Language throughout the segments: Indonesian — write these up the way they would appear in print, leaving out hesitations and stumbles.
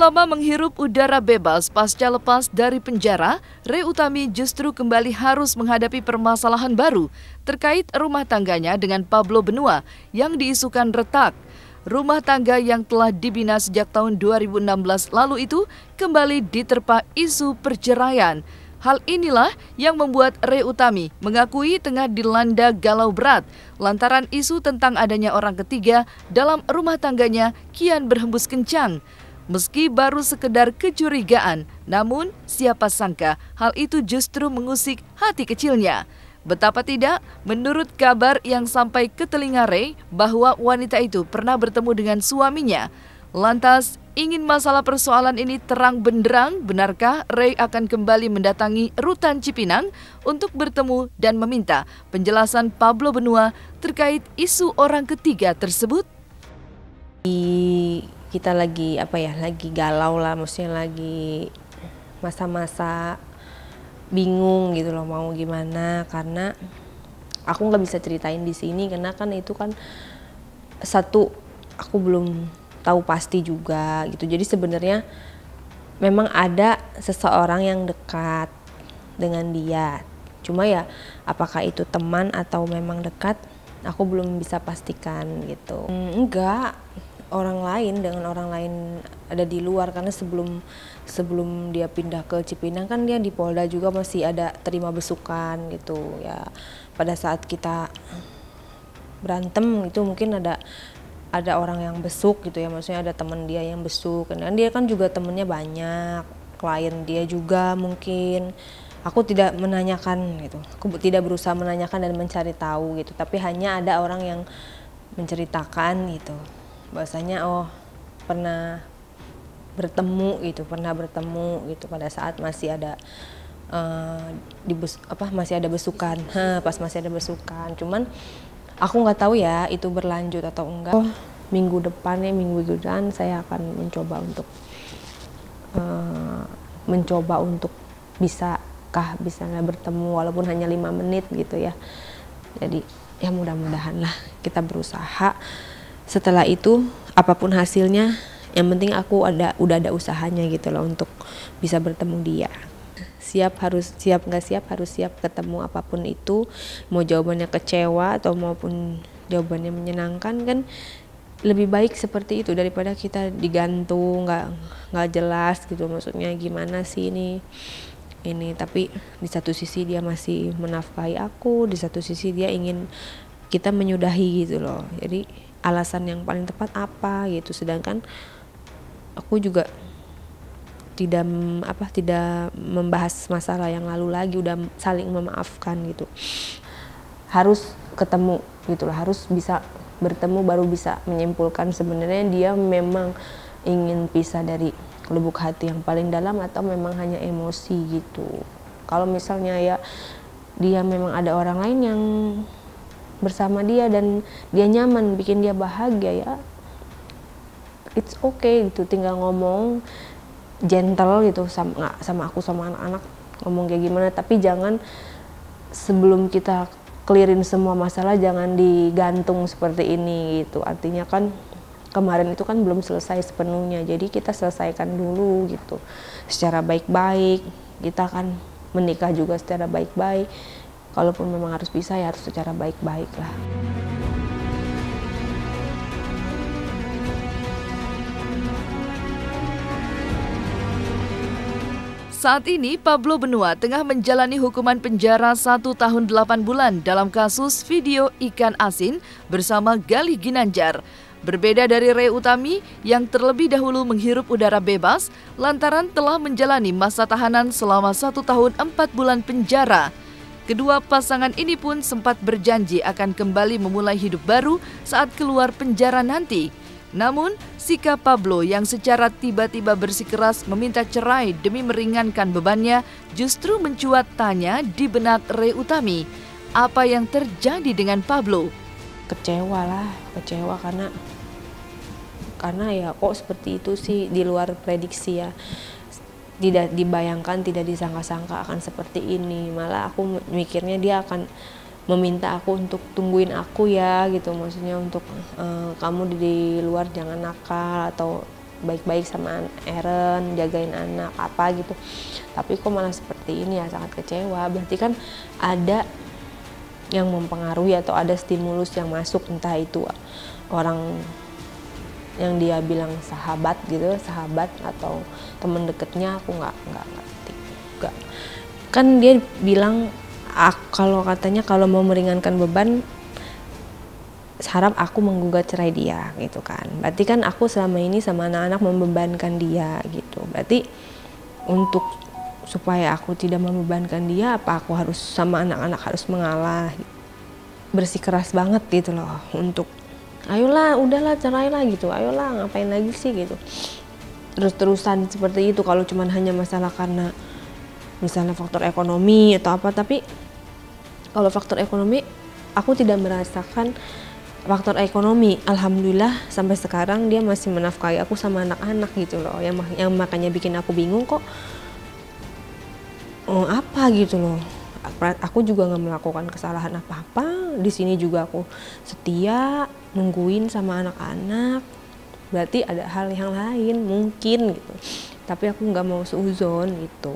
Selama menghirup udara bebas pasca lepas dari penjara, Ray Utami justru kembali harus menghadapi permasalahan baru terkait rumah tangganya dengan Pablo Benua yang diisukan retak. Rumah tangga yang telah dibina sejak tahun 2016 lalu itu kembali diterpa isu perceraian. Hal inilah yang membuat Ray Utami mengakui tengah dilanda galau berat lantaran isu tentang adanya orang ketiga dalam rumah tangganya kian berhembus kencang. Meski baru sekedar kecurigaan, namun siapa sangka hal itu justru mengusik hati kecilnya. Betapa tidak, menurut kabar yang sampai ke telinga Ray bahwa wanita itu pernah bertemu dengan suaminya. Lantas, ingin masalah persoalan ini terang benderang, benarkah Ray akan kembali mendatangi Rutan Cipinang untuk bertemu dan meminta penjelasan Pablo Benua terkait isu orang ketiga tersebut? Kita lagi lagi galau lah, maksudnya lagi masa-masa bingung gitu loh mau gimana, karena aku nggak bisa ceritain di sini karena kan itu kan satu aku belum tahu pasti juga gitu. Jadi sebenarnya memang ada seseorang yang dekat dengan dia, cuma ya apakah itu teman atau memang dekat aku belum bisa pastikan gitu. Enggak, orang lain dengan orang lain ada di luar, karena sebelum dia pindah ke Cipinang kan dia di Polda juga masih ada terima besukan gitu ya. Pada saat kita berantem itu mungkin ada orang yang besuk gitu ya, maksudnya ada teman dia yang besuk, dan dia kan juga temennya banyak, klien dia juga mungkin. Aku tidak menanyakan gitu, aku tidak berusaha menanyakan dan mencari tahu gitu, tapi hanya ada orang yang menceritakan gitu bahwasanya pernah bertemu gitu pada saat masih ada masih ada besukan, pas masih ada besukan. Cuman aku nggak tahu ya itu berlanjut atau enggak. Minggu depan saya akan mencoba untuk bisa bertemu walaupun hanya 5 menit gitu ya. Jadi ya mudah-mudahan lah kita berusaha. Setelah itu apapun hasilnya, yang penting aku udah ada usahanya gitu loh untuk bisa bertemu dia. Nggak siap harus siap ketemu apapun itu, mau jawabannya kecewa atau maupun jawabannya menyenangkan, kan lebih baik seperti itu daripada kita digantung nggak jelas gitu, maksudnya gimana sih ini tapi di satu sisi dia masih menafkahi aku, di satu sisi dia ingin kita menyudahi gitu loh. Jadi alasan yang paling tepat apa gitu, sedangkan aku juga tidak membahas masalah yang lalu lagi, udah saling memaafkan gitu. Harus ketemu gitu lah, harus bisa bertemu baru bisa menyimpulkan sebenarnya dia memang ingin pisah dari lubuk hati yang paling dalam atau memang hanya emosi gitu. Kalau misalnya ya dia memang ada orang lain yang bersama dia dan dia nyaman, bikin dia bahagia, ya it's okay gitu, tinggal ngomong gentle gitu sama aku sama anak-anak, ngomong kayak gimana, tapi jangan sebelum kita clearin semua masalah jangan digantung seperti ini gitu. Artinya kan kemarin itu kan belum selesai sepenuhnya, jadi kita selesaikan dulu gitu secara baik-baik. Kita kan menikah juga secara baik-baik, kalaupun memang harus pisah ya harus secara baik-baik lah. Saat ini Pablo Benua tengah menjalani hukuman penjara 1 tahun 8 bulan dalam kasus video ikan asin bersama Galih Ginanjar. Berbeda dari Ray Utami yang terlebih dahulu menghirup udara bebas lantaran telah menjalani masa tahanan selama 1 tahun 4 bulan penjara. Kedua pasangan ini pun sempat berjanji akan kembali memulai hidup baru saat keluar penjara nanti. Namun, sikap Pablo yang secara tiba-tiba bersikeras meminta cerai demi meringankan bebannya justru mencuat tanya di benak Ray Utami. Apa yang terjadi dengan Pablo? Kecewa karena ya kok seperti itu sih, di luar prediksi ya. Tidak dibayangkan, tidak disangka-sangka akan seperti ini. Malah aku mikirnya dia akan meminta aku untuk tungguin aku ya gitu, maksudnya untuk kamu di luar jangan nakal atau baik-baik sama Eren, jagain anak apa gitu, tapi kok malah seperti ini ya, sangat kecewa. Berarti kan ada yang mempengaruhi atau ada stimulus yang masuk, entah itu orang yang dia bilang sahabat gitu, sahabat atau teman deketnya, aku nggak ngerti juga. Kan dia bilang kalau katanya kalau mau meringankan beban harap aku menggugat cerai dia gitu kan. Berarti kan aku selama ini sama anak-anak membebankan dia gitu. Berarti untuk supaya aku tidak membebankan dia, apa aku harus sama anak-anak harus mengalah, bersikeras banget gitu loh untuk ayolah udahlah cerailah gitu, ayolah ngapain lagi sih gitu, terus-terusan seperti itu. Kalau cuman hanya masalah karena misalnya faktor ekonomi atau apa, tapi kalau faktor ekonomi aku tidak merasakan faktor ekonomi. Alhamdulillah sampai sekarang dia masih menafkahi aku sama anak-anak gitu loh, yang makanya bikin aku bingung kok apa gitu loh. Aku juga nggak melakukan kesalahan apa-apa di sini, juga aku setia nungguin sama anak-anak. Berarti ada hal yang lain mungkin gitu, tapi aku nggak mau seuzon gitu.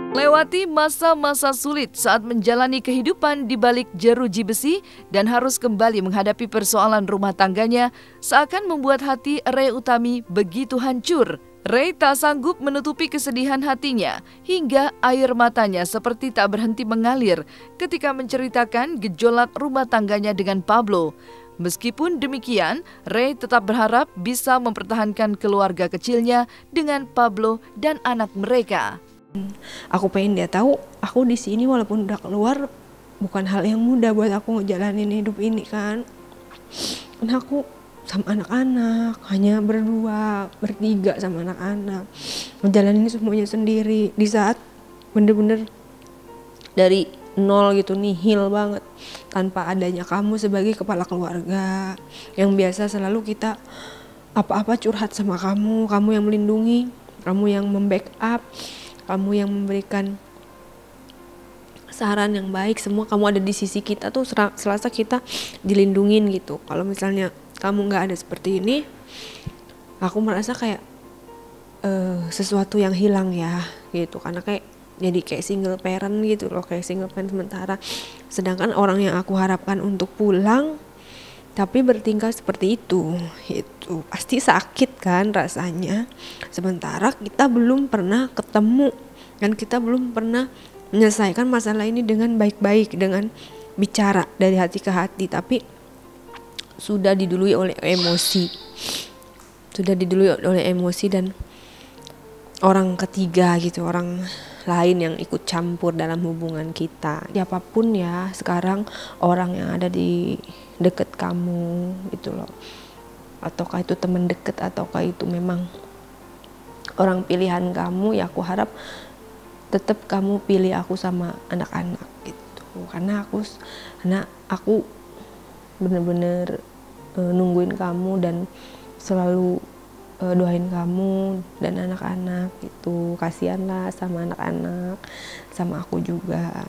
Lewati masa-masa sulit saat menjalani kehidupan di balik jeruji besi dan harus kembali menghadapi persoalan rumah tangganya, seakan membuat hati Ray Utami begitu hancur. Ray tak sanggup menutupi kesedihan hatinya hingga air matanya seperti tak berhenti mengalir ketika menceritakan gejolak rumah tangganya dengan Pablo. Meskipun demikian, Ray tetap berharap bisa mempertahankan keluarga kecilnya dengan Pablo dan anak mereka. Aku pengen dia tahu aku di sini walaupun udah keluar bukan hal yang mudah buat aku ngejalanin hidup ini kan. Karena aku sama anak-anak hanya berdua, bertiga sama anak-anak, ngejalanin semuanya sendiri di saat bener-bener dari nol gitu, nihil banget, tanpa adanya kamu sebagai kepala keluarga yang biasa selalu kita apa-apa curhat sama kamu yang melindungi, kamu yang membackup, kamu yang memberikan saran yang baik, semua kamu ada di sisi kita tuh, selasa kita dilindungin gitu. Kalau misalnya kamu nggak ada seperti ini, aku merasa kayak sesuatu yang hilang ya gitu, karena jadi kayak single parent gitu loh, kayak single parent sementara. Sedangkan orang yang aku harapkan untuk pulang tapi bertingkah seperti itu pasti sakit kan rasanya. Sementara kita belum pernah ketemu dan kita belum pernah menyelesaikan masalah ini dengan baik-baik, dengan bicara dari hati ke hati, tapi sudah didului oleh emosi dan orang ketiga gitu, orang lain yang ikut campur dalam hubungan kita. Siapapun ya sekarang orang yang ada di deket kamu gitu loh, ataukah itu teman deket ataukah itu memang orang pilihan kamu, ya aku harap tetap kamu pilih aku sama anak-anak gitu. Karena aku bener-bener nungguin kamu dan selalu doain kamu dan anak-anak gitu. Kasihanlah sama anak-anak, sama aku juga.